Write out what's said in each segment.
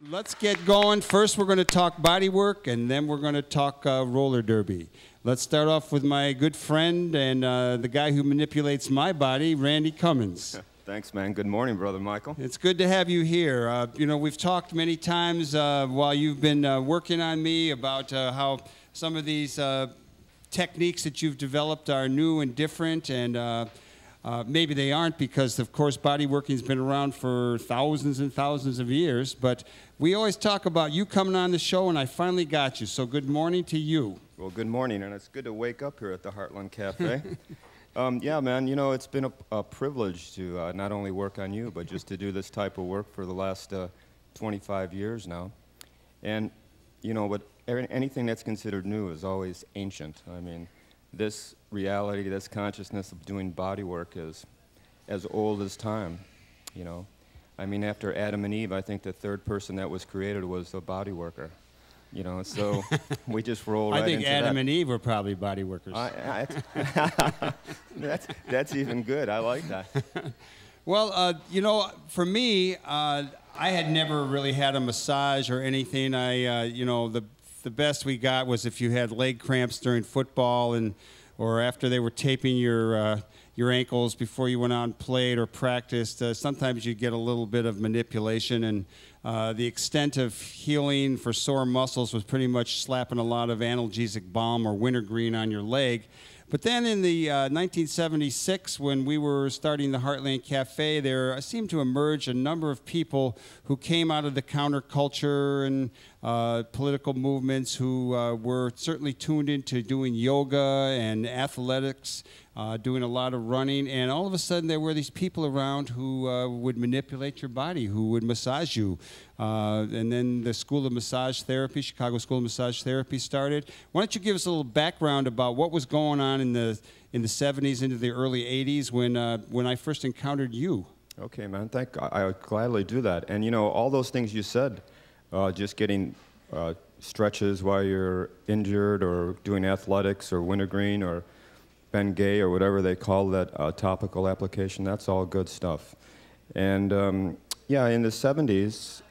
Let's get going. First, we're going to talk bodywork, and then we're going to talk roller derby. Let's start off with my good friend and the guy who manipulates my body, Randy Cummins. Thanks, man. Good morning, Brother Michael. It's good to have you here. You know, we've talked many times while you've been working on me about how some of these techniques that you've developed are new and different, and maybe they aren't because, of course, bodyworking's been around for thousands and thousands of years, but we always talk about you coming on the show, and I finally got you, so good morning to you. Well, good morning, and it's good to wake up here at the Heartland Cafe. Yeah, man, you know, it's been a privilege to not only work on you, but just to do this type of work for the last 25 years now. And, you know, but anything that's considered new is always ancient. I mean, this reality, this consciousness of doing body work is as old as time, you know. I mean, after Adam and Eve, I think the third person that was created was a body worker, you know, so we just roll right into that. I think Adam and Eve were probably body workers. That's even good. I like that. Well, you know, for me, I had never really had a massage or anything. You know, the best we got was if you had leg cramps during football or after they were taping your ankles before you went out and played or practiced. Sometimes you get a little bit of manipulation, and the extent of healing for sore muscles was pretty much slapping a lot of analgesic balm or wintergreen on your leg. But then in the 1976, when we were starting the Heartland Cafe, there seemed to emerge a number of people who came out of the counterculture and political movements who were certainly tuned into doing yoga and athletics, doing a lot of running. And all of a sudden, there were these people around who would manipulate your body, who would massage you. And then the School of Massage Therapy, Chicago School of Massage Therapy started. Why don't you give us a little background about what was going on in the 70s into the early 80s when I first encountered you? Okay, man. I would gladly do that. And, you know, all those things you said, just getting stretches while you're injured or doing athletics or wintergreen or Bengay or whatever they call that topical application, that's all good stuff. And yeah, in the 70s,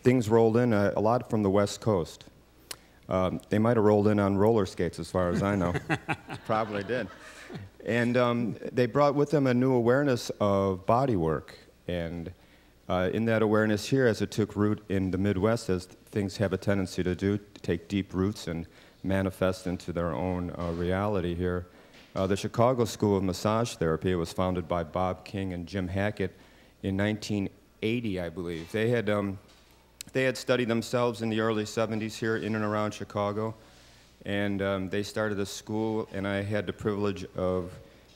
things rolled in a lot from the West Coast. They might have rolled in on roller skates, as far as I know. Probably did. And they brought with them a new awareness of body work. And in that awareness here, as it took root in the Midwest, as things have a tendency to do, to take deep roots and manifest into their own reality here, the Chicago School of Massage Therapy was founded by Bob King and Jim Hackett in 1980, I believe. They had studied themselves in the early 70s here in and around Chicago, and they started a school, and I had the privilege of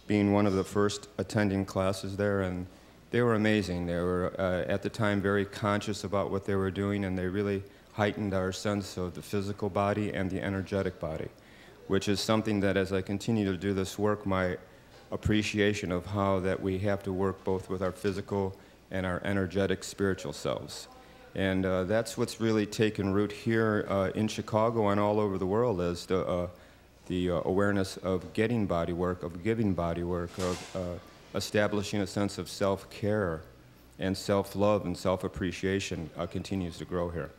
being one of the first attending classes there, and they were amazing. They were, at the time, very conscious about what they were doing, and they really heightened our sense of the physical body and the energetic body, which is something that, as I continue to do this work, my appreciation of how that we have to work both with our physical and our energetic spiritual selves. And that's what's really taken root here in Chicago and all over the world, is the awareness of getting body work, of giving body work, of establishing a sense of self-care and self-love and self-appreciation continues to grow here.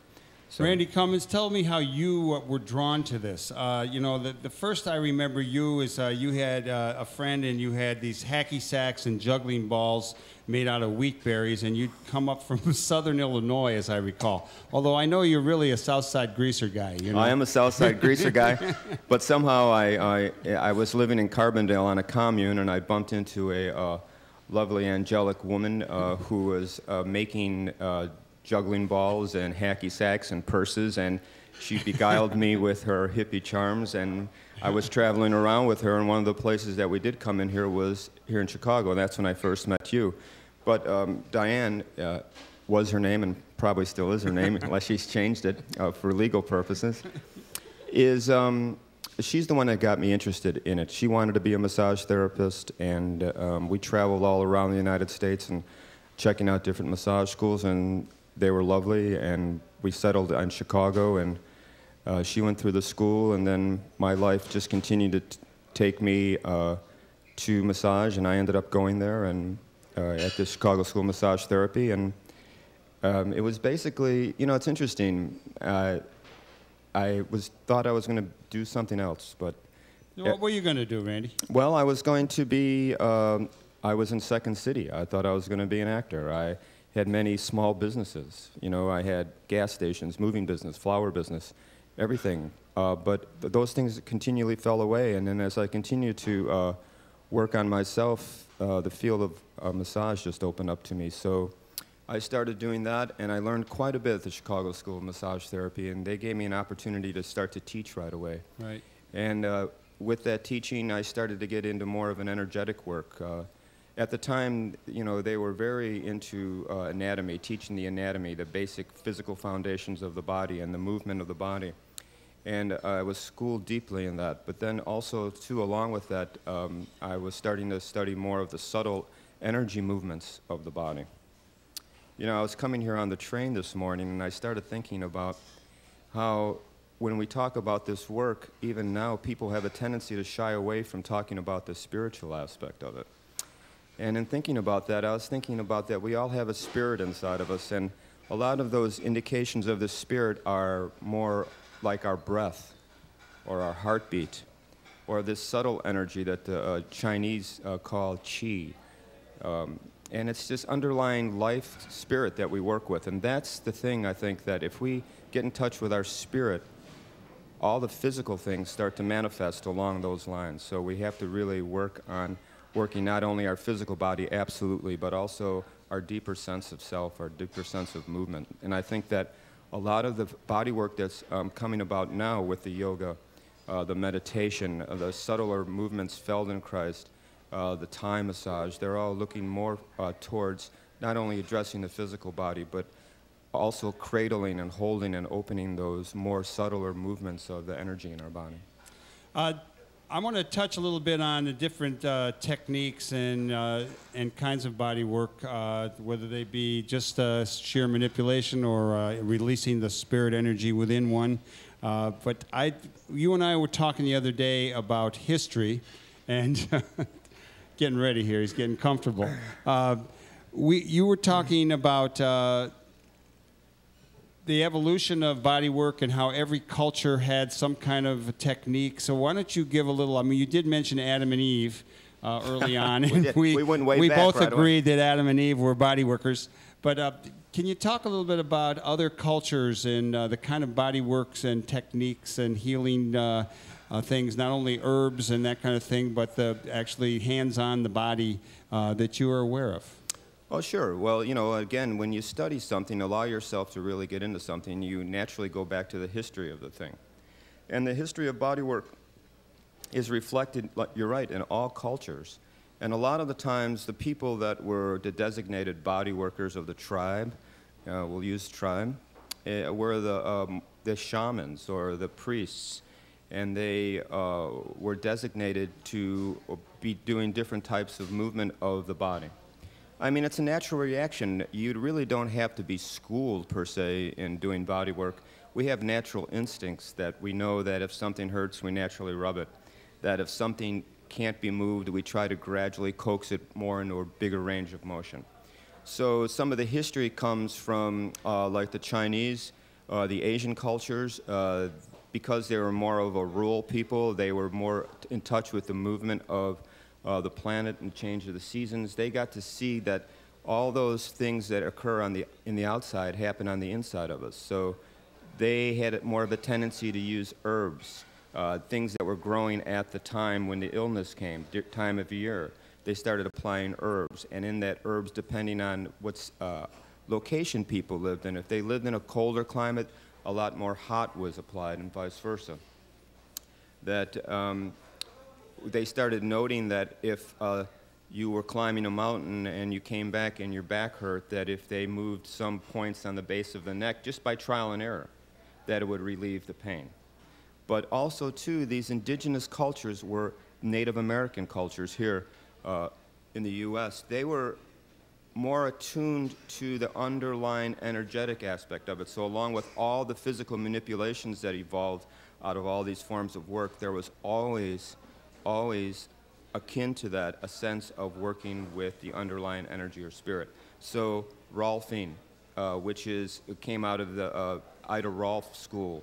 So, Randy Cummins, tell me how you were drawn to this. You know, the first I remember you is you had a friend and you had these hacky sacks and juggling balls made out of wheat berries, and you'd come up from southern Illinois, as I recall. Although I know you're really a Southside greaser guy. You know? I am a Southside greaser guy, but somehow I was living in Carbondale on a commune, and I bumped into a lovely angelic woman who was making juggling balls and hacky sacks and purses, and she beguiled me with her hippie charms, and I was traveling around with her, and one of the places that we did come in here was here in Chicago, and that's when I first met you. But Diane was her name, and probably still is her name, unless she's changed it for legal purposes, is she's the one that got me interested in it. She wanted to be a massage therapist, and we traveled all around the United States and checking out different massage schools, and they were lovely, and we settled in Chicago, and she went through the school, and then my life just continued to take me to massage, and I ended up going there and at the Chicago School of Massage Therapy, and It was basically, you know, it's interesting. Thought I was going to do something else, but What were you going to do, Randy? well, I was going to be. I was in Second City. I thought I was going to be an actor. I had many small businesses. You know, I had gas stations, moving business, flower business, everything. But those things continually fell away. And then as I continued to work on myself, the field of massage just opened up to me. So I started doing that, and I learned quite a bit at the Chicago School of Massage Therapy. And they gave me an opportunity to start to teach right away. Right. And with that teaching, I started to get into more of an energetic work. At the time, you know, they were very into anatomy, teaching the anatomy, the basic physical foundations of the body and the movement of the body. And I was schooled deeply in that. But then also, too, along with that, I was starting to study more of the subtle energy movements of the body. You know, I was coming here on the train this morning, and I started thinking about how when we talk about this work, even now, people have a tendency to shy away from talking about the spiritual aspect of it. And in thinking about that, I was thinking about that we all have a spirit inside of us, and a lot of those indications of the spirit are more like our breath or our heartbeat or this subtle energy that the Chinese call qi. And it's this underlying life spirit that we work with. And that's the thing, I think, that if we get in touch with our spirit, all the physical things start to manifest along those lines. So we have to really work on working not only our physical body, absolutely, but also our deeper sense of self, our deeper sense of movement. And I think that a lot of the body work that's coming about now with the yoga, the meditation, the subtler movements, Feldenkrais, the Thai massage, they're all looking more towards not only addressing the physical body, but also cradling and holding and opening those more subtler movements of the energy in our body. I want to touch a little bit on the different techniques and kinds of body work, whether they be just sheer manipulation or releasing the spirit energy within one. But you and I were talking the other day about history, and getting ready here. He's getting comfortable. You were talking about the evolution of body work and how every culture had some kind of a technique. So why don't you give a little, I mean, you did mention Adam and Eve early on. And we went way we back both right agreed that Adam and Eve were body workers. But can you talk a little bit about other cultures and the kind of body works and techniques and healing things, not only herbs and that kind of thing, but the actually hands-on the body that you are aware of? Oh, sure. Well, you know, again, when you study something, allow yourself to really get into something, you naturally go back to the history of the thing. And the history of bodywork is reflected, you're right, in all cultures. And a lot of the times, the people that were the designated body workers of the tribe, we'll use tribe, were the shamans or the priests. And they were designated to be doing different types of movement of the body. I mean, it's a natural reaction. You really don't have to be schooled, per se, in doing body work. We have natural instincts that we know that if something hurts, we naturally rub it. That if something can't be moved, we try to gradually coax it more into a bigger range of motion. So some of the history comes from, like the Chinese, the Asian cultures. Because they were more of a rural people, they were more in touch with the movement of the planet and change of the seasons. They got to see that all those things that occur in the outside happen on the inside of us. So they had more of a tendency to use herbs, things that were growing at the time when the illness came, time of year. They started applying herbs, and in that herbs, depending on what location people lived in. If they lived in a colder climate, a lot more hot was applied, and vice versa. That they started noting that if you were climbing a mountain and you came back and your back hurt, that if they moved some points on the base of the neck, just by trial and error, that it would relieve the pain. But also, too, these indigenous cultures were Native American cultures here in the U.S. They were more attuned to the underlying energetic aspect of it. So along with all the physical manipulations that evolved out of all these forms of work, there was always akin to that a sense of working with the underlying energy or spirit. So Rolfing, which came out of the Ida Rolf school.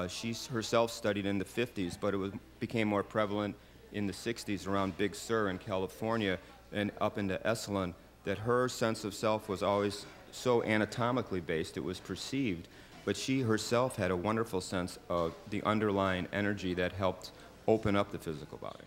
She herself studied in the 50s, but became more prevalent in the 60s around Big Sur in California and up into Esalen, that her sense of self was always so anatomically based, it was perceived, but she herself had a wonderful sense of the underlying energy that helped open up the physical body.